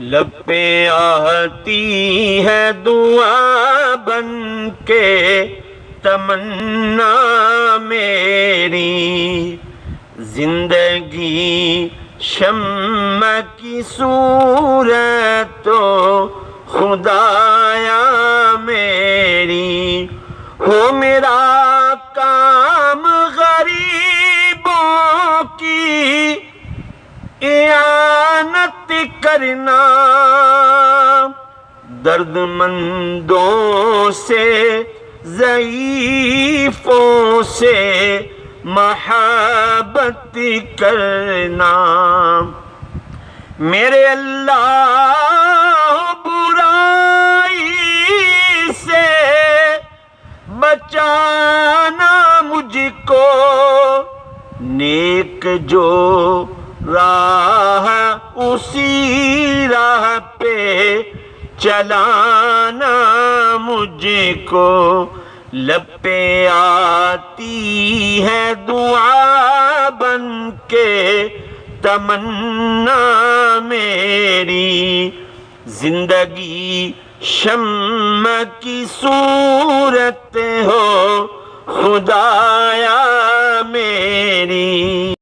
لب پہ آتی ہے دعا بن کے تمنا میری، زندگی شمع کی صورت تو خدایا میری، ہو میرا کام غریبوں کی اعانت کرنا، درد مندوں سے ضعیفوں سے محبت کرنا، میرے اللہ برائی سے بچانا مجھ کو، نیک جو راہ اسی راہ پہ چلانا مجھ کو، لب پہ آتی ہے دعا بن کے تمنا میری، زندگی شمع کی صورت ہو خدایا میری۔